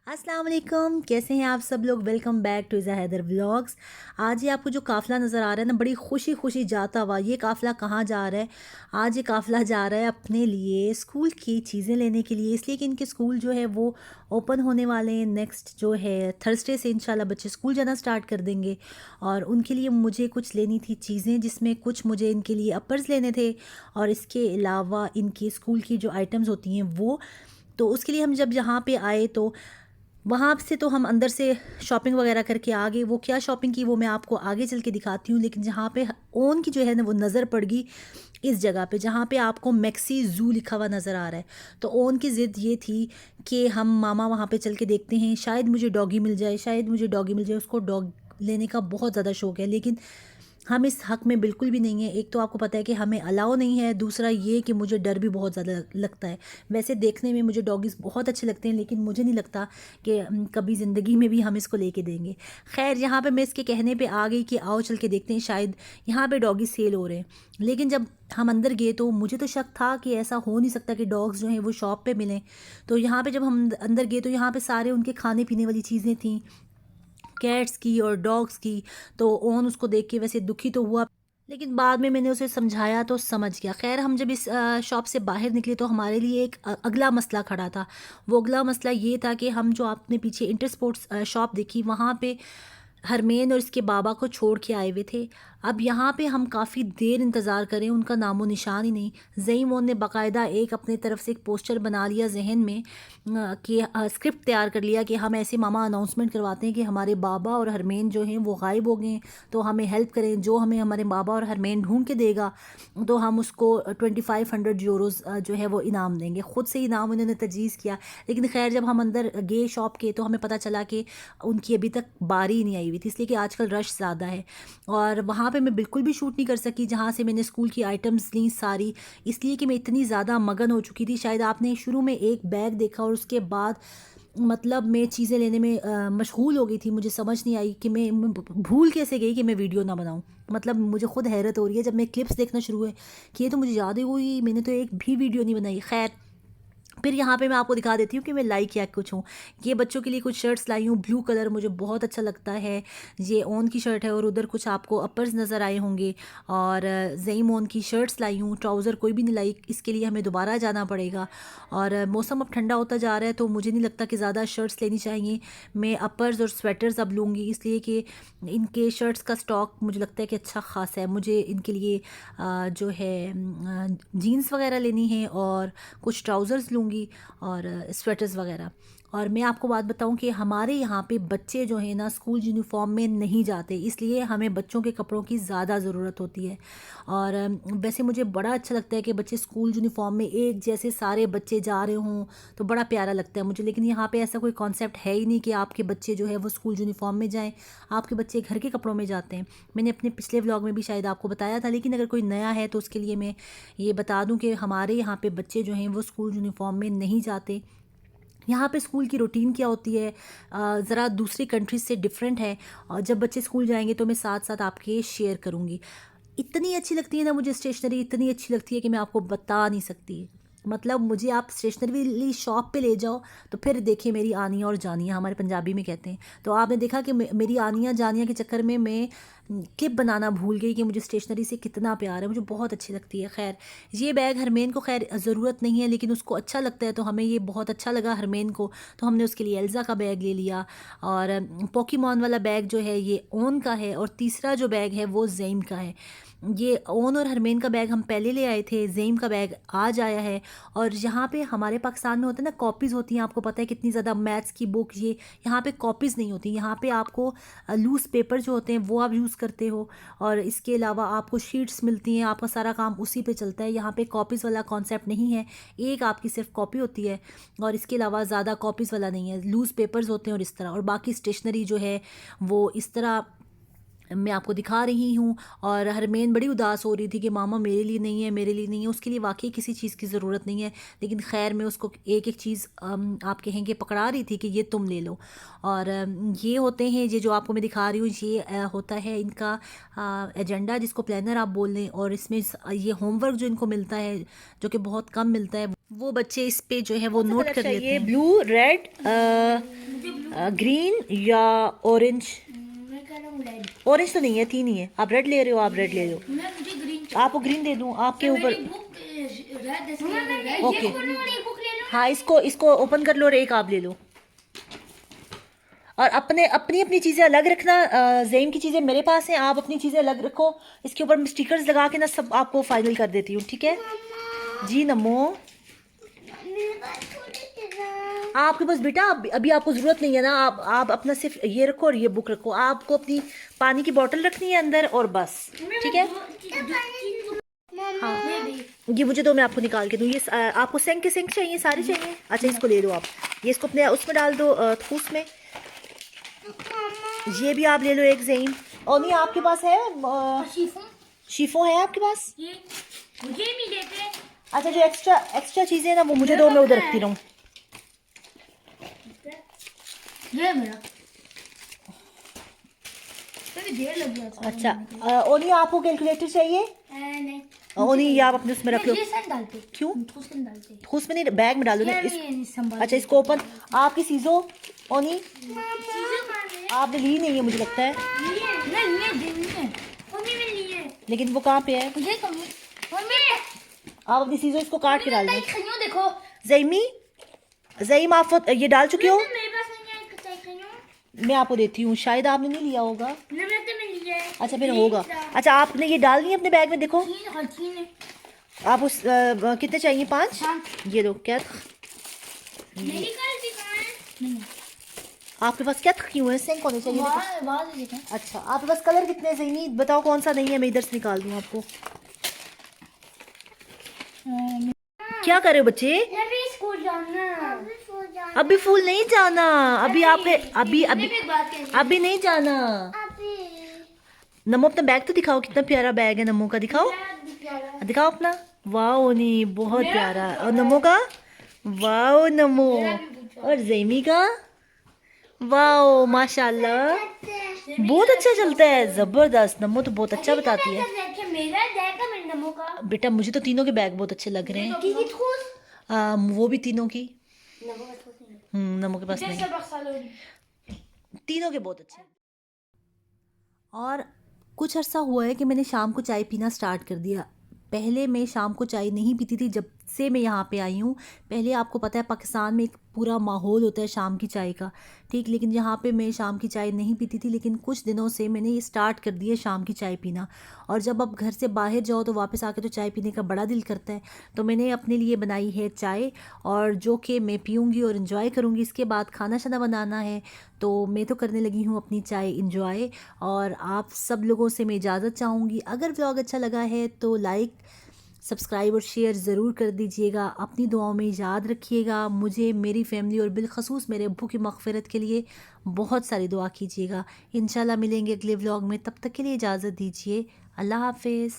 अस्सलाम वालेकुम, कैसे हैं आप सब लोग। वेलकम बैक टू ज़ा हैदर व्लॉग्स। आज ये आपको जो काफ़िला नज़र आ रहा है ना, बड़ी खुशी खुशी जाता हुआ, ये काफ़िला कहाँ जा रहा है? आज ये काफ़िला जा रहा है अपने लिए स्कूल की चीज़ें लेने के लिए, इसलिए कि इनके स्कूल जो है वो ओपन होने वाले हैं। नेक्स्ट जो है थर्सडे से इंशाल्लाह बच्चे स्कूल जाना स्टार्ट कर देंगे और उनके लिए मुझे कुछ लेनी थी चीज़ें, जिसमें कुछ मुझे इनके लिए अपर्स लेने थे और इसके अलावा इनकी स्कूल की जो आइटम्स होती हैं वो। तो उसके लिए हम जब यहाँ पे आए तो वहाँ से तो हम अंदर से शॉपिंग वगैरह करके आ गए। वो क्या शॉपिंग की वो मैं आपको आगे चल के दिखाती हूँ, लेकिन जहाँ पे ओन की जो है ना वो नज़र पड़ गई इस जगह पे जहाँ पे आपको मैक्सी ज़ू लिखा हुआ नज़र आ रहा है। तो ओन की ज़िद ये थी कि हम मामा वहाँ पे चल के देखते हैं, शायद मुझे डॉगी मिल जाए, शायद मुझे डॉगी मिल जाए। उसको डॉग लेने का बहुत ज़्यादा शौक है, लेकिन हम इस हक़ में बिल्कुल भी नहीं है। एक तो आपको पता है कि हमें अलाउ नहीं है, दूसरा ये कि मुझे डर भी बहुत ज़्यादा लगता है। वैसे देखने में मुझे डॉगीज़ बहुत अच्छे लगते हैं, लेकिन मुझे नहीं लगता कि कभी ज़िंदगी में भी हम इसको लेके देंगे। ख़ैर, यहाँ पे मैं इसके कहने पे आ गई कि आओ चल के देखते हैं, शायद यहाँ पे डॉगी सेल हो रहे हैं। लेकिन जब हम अंदर गए तो मुझे तो शक था कि ऐसा हो नहीं सकता कि डॉग्स जो हैं वो शॉप पे मिलें। तो यहाँ पे जब हम अंदर गए तो यहाँ पे सारे उनके खाने पीने वाली चीज़ें थीं, कैट्स की और डॉग्स की। तो ओन उसको देख के वैसे दुखी तो हुआ, लेकिन बाद में मैंने उसे समझाया तो समझ गया। ख़ैर, हम जब इस शॉप से बाहर निकले तो हमारे लिए एक अगला मसला खड़ा था। वो अगला मसला ये था कि हम जो आपने पीछे इंटर स्पोर्ट्स शॉप देखी, वहाँ पे हरमेन और इसके बाबा को छोड़ के आए हुए थे। अब यहाँ पे हम काफ़ी देर इंतज़ार करें, उनका नामो निशान ही नहीं। ज़ईमोन ने बाकायदा एक अपने तरफ से एक पोस्टर बना लिया जहन में, कि स्क्रिप्ट तैयार कर लिया कि हम ऐसे मामा अनाउंसमेंट करवाते हैं कि हमारे बाबा और हरमेन जो हैं वो गायब हो गए हैं, तो हमें हेल्प करें। जो हमें हमारे बाबा और हरमेन ढूंढ के देगा तो हम उसको 2500 यूरोज़ जो है वो इनाम देंगे। ख़ुद से इनाम उन्होंने तजवीज़ किया। लेकिन खैर, जब हम अंदर गए शॉप के तो हमें पता चला कि उनकी अभी तक बारी ही नहीं आई हुई थी, इसलिए कि आजकल रश ज़्यादा है। और वहाँ पे मैं बिल्कुल भी शूट नहीं कर सकी जहाँ से मैंने स्कूल की आइटम्स ली सारी, इसलिए कि मैं इतनी ज़्यादा मगन हो चुकी थी। शायद आपने शुरू में एक बैग देखा और उसके बाद मतलब मैं चीज़ें लेने में मशगूल हो गई थी। मुझे समझ नहीं आई कि मैं भूल कैसे गई कि मैं वीडियो ना बनाऊँ। मतलब मुझे खुद हैरत हो रही है, जब मैं क्लिप्स देखना शुरू हुए कि ये तो मुझे याद ही हुई, मैंने तो एक भी वीडियो नहीं बनाई। खैर, फिर यहाँ पे मैं आपको दिखा देती हूँ कि मैं लाई क्या कुछ हूँ। ये बच्चों के लिए कुछ शर्ट्स लाई हूँ, ब्लू कलर मुझे बहुत अच्छा लगता है। ये ओन की शर्ट है और उधर कुछ आपको अपर्स नज़र आए होंगे। और ज़ईम ओन की शर्ट्स लाई हूँ, ट्राउज़र कोई भी नहीं लाई, इसके लिए हमें दोबारा जाना पड़ेगा। और मौसम अब ठंडा होता जा रहा है तो मुझे नहीं लगता कि ज़्यादा शर्ट्स लेनी चाहिए। मैं अपर्स और स्वेटर्स अब लूँगी, इसलिए कि इनके शर्ट्स का स्टॉक मुझे लगता है कि अच्छा ख़ासा है। मुझे इनके लिए जो है जीन्स वगैरह लेनी है और कुछ ट्राउज़र्स लूँगी और स्वेटर्स वगैरह। और मैं आपको बात बताऊं कि हमारे यहाँ पे बच्चे जो हैं ना स्कूल यूनिफॉर्म में नहीं जाते, इसलिए हमें बच्चों के कपड़ों की ज़्यादा ज़रूरत होती है। और वैसे मुझे बड़ा अच्छा लगता है कि बच्चे स्कूल यूनिफॉर्म में एक जैसे सारे बच्चे जा रहे हों, तो बड़ा प्यारा लगता है मुझे। लेकिन यहाँ पे ऐसा कोई कॉन्सेप्ट है ही नहीं कि आपके बच्चे जो है वो स्कूल यूनिफॉर्म में जाएँ। आपके बच्चे घर के कपड़ों में जाते हैं। मैंने अपने पिछले व्लॉग में भी शायद आपको बताया था, लेकिन अगर कोई नया है तो उसके लिए मैं ये बता दूं कि हमारे यहाँ पे बच्चे जो हैं वो स्कूल यूनिफॉर्म में नहीं जाते। यहाँ पे स्कूल की रूटीन क्या होती है ज़रा दूसरी कंट्रीज से डिफरेंट है। और जब बच्चे स्कूल जाएंगे तो मैं साथ साथ आपके शेयर करूँगी। इतनी अच्छी लगती है ना मुझे स्टेशनरी, इतनी अच्छी लगती है कि मैं आपको बता नहीं सकती। मतलब मुझे आप स्टेशनरी शॉप पे ले जाओ तो फिर देखिए मेरी आनियाँ और जानियाँ, हमारे पंजाबी में कहते हैं। तो आपने देखा कि मेरी आनियाँ जानियाँ के चक्कर में मैं क्लिप बनाना भूल गई कि मुझे स्टेशनरी से कितना प्यार है, मुझे बहुत अच्छी लगती है। खैर, ये बैग हरमेन को खैर ज़रूरत नहीं है, लेकिन उसको अच्छा लगता है तो हमें ये बहुत अच्छा लगा हरमेन को, तो हमने उसके लिए एल्ज़ा का बैग ले लिया। और पोकीमॉन वाला बैग जो है ये ओन का है और तीसरा जो बैग है वो ज़ेम का है। ये ओन और हरमेन का बैग हम पहले ले आए थे, ज़ेम का बैग आज आया है। और यहाँ पे हमारे पाकिस्तान में होता है ना कॉपीज़ होती हैं, आपको पता है कितनी ज़्यादा मैथ्स की बुक, ये यहाँ पे कॉपीज़ नहीं होती। यहाँ पे आपको लूज़ पेपर जो होते हैं वो आप यूज़ करते हो और इसके अलावा आपको शीट्स मिलती हैं, आपका सारा काम उसी पे चलता है। यहाँ पे कॉपीज़ वाला कॉन्सेप्ट नहीं है, एक आपकी सिर्फ कॉपी होती है और इसके अलावा ज़्यादा कॉपीज़ वाला नहीं है। लूज़ पेपर्स होते हैं और इस तरह, और बाकी स्टेशनरी जो है वो इस तरह मैं आपको दिखा रही हूँ। और हरमेन बड़ी उदास हो रही थी कि मामा मेरे लिए नहीं है, मेरे लिए नहीं है। उसके लिए वाकई किसी चीज़ की ज़रूरत नहीं है, लेकिन खैर मैं उसको एक एक चीज़ आप कहेंगे पकड़ा रही थी कि ये तुम ले लो। और ये होते हैं, ये जो आपको मैं दिखा रही हूँ ये होता है इनका एजेंडा, जिसको प्लानर आप बोल लें। और इसमें ये होमवर्क जो इनको मिलता है, जो कि बहुत कम मिलता है, वो बच्चे इस पे जो है वो नोट कर लेते हैं। ब्लू, रेड, ग्रीन या ऑरेंज? मैं कह रहा हूँ रेड। ऑरेंज तो नहीं है, 3 ही है। आप रेड ले रहे हो, आप रेड ले लो। मुझे ग्रीन आपको ग्रीन दे दूं आपके ऊपर? रेड। ओके, बुक ले लो। हाँ, इसको ओपन कर लो और एक आप ले लो। और अपनी अपनी चीज़ें अलग रखना। ज़ेम की चीज़ें मेरे पास हैं, आप अपनी चीज़ें अलग रखो। इसके ऊपर मैं स्टिकर्स लगा के ना सब आपको फाइनल कर देती हूँ, ठीक है जी? नमो, आपके पास बेटा अभी आपको ज़रूरत नहीं है ना। आप अपना सिर्फ ये रखो और ये बुक रखो। आपको अपनी पानी की बोतल रखनी है अंदर और बस, ठीक है? हाँ, ये मुझे दो, मैं आपको निकाल के दूँ। ये आपको सिंक चाहिए, सारे चाहिए? अच्छा, इसको ले लो आप। ये इसको अपने उसमें डाल दो, ठूस में। ये भी आप ले लो एक ज़ेन। और नहीं, आपके पास है शीफों है आपके पास? ये मुझे नहीं देते। अच्छा, जो एक्स्ट्रा चीज़ें हैं ना वो मुझे दो, मैं उधर रखती रहूँ। ये मेरा देर लग गया। अच्छा, ओनी आपको कैलकुलेटर चाहिए? नहीं। ओनी ये आप अपने उसमें रख लो। ये सेंड डालते। क्यों? ठूस में डालते। ठूस में नहीं, बैग में डालो ना। ये संभाल। अच्छा, इसको ओपन। आपकी चीज़ों ओनी आपने ली नहीं है मुझे लगता है, लेकिन वो कहाँ पे है? आप अपनी चीज़ों इसको काट के डाल दो। देखो ज़ईम आप ये डाल चुके हो? मेरे पास नहीं है कच्चा खइयों। मैं आपको देती हूँ, शायद आपने नहीं लिया होगा। मैंने तो नहीं लिया है। अच्छा, फिर होगा। अच्छा, आपने ये डाल दिए अपने बैग में, देखो। तीन है। आप उस कितने चाहिए? 5? ये लो। क्या मेरी गलती कहाँ है? नहीं आपके पास क्या क्यों है? सिंक होने चाहिए। अच्छा, आपके पास कलर कितने हैं ज़ईनी? बताओ कौन सा नहीं है, मैं इधर से निकाल दूँ आपको। क्या कर रहे हो बच्चे? अभी स्कूल जाना। अभी फूल नहीं जाना। अभी आपके अभी नहीं जाना। नमो, अपना बैग तो दिखाओ, कितना प्यारा बैग है नमो का। दिखाओ दिखाओ अपना। वाओ नी, बहुत प्यारा। और नमो का? वाओ नमो। और ज़ेमी का? वाओ, माशाल्लाह, बहुत अच्छा चलता है, जबरदस्त। नमो तो बहुत अच्छा बताती है। बेटा मुझे तो तीनों के बैग बहुत अच्छे लग रहे हैं। वो भी तीनों की। नमो के पास नहीं। तीनों के बहुत अच्छे। और कुछ अर्सा हुआ है कि मैंने शाम को चाय पीना स्टार्ट कर दिया। पहले मैं शाम को चाय नहीं पीती थी जब से मैं यहाँ पे आई हूँ। पहले आपको पता है पाकिस्तान में एक पूरा माहौल होता है शाम की चाय का, ठीक। लेकिन यहाँ पे मैं शाम की चाय नहीं पीती थी, लेकिन कुछ दिनों से मैंने ये स्टार्ट कर दिया शाम की चाय पीना। और जब आप घर से बाहर जाओ तो वापस आके तो चाय पीने का बड़ा दिल करता है। तो मैंने अपने लिए बनाई है चाय, और जो कि मैं पीऊँगी और इन्जॉय करूँगी। इसके बाद खाना शाना बनाना है, तो मैं तो करने लगी हूँ अपनी चाय इन्जॉय। और आप सब लोगों से मैं इजाज़त चाहूँगी। अगर व्लॉग अच्छा लगा है तो लाइक, सब्सक्राइब और शेयर ज़रूर कर दीजिएगा। अपनी दुआओं में याद रखिएगा मुझे, मेरी फैमिली और बिलखसूस मेरे अब्बू की मग़फ़िरत के लिए बहुत सारी दुआ कीजिएगा। इंशाल्लाह मिलेंगे अगले व्लॉग में, तब तक के लिए इजाज़त दीजिए। अल्लाह हाफ़िज़।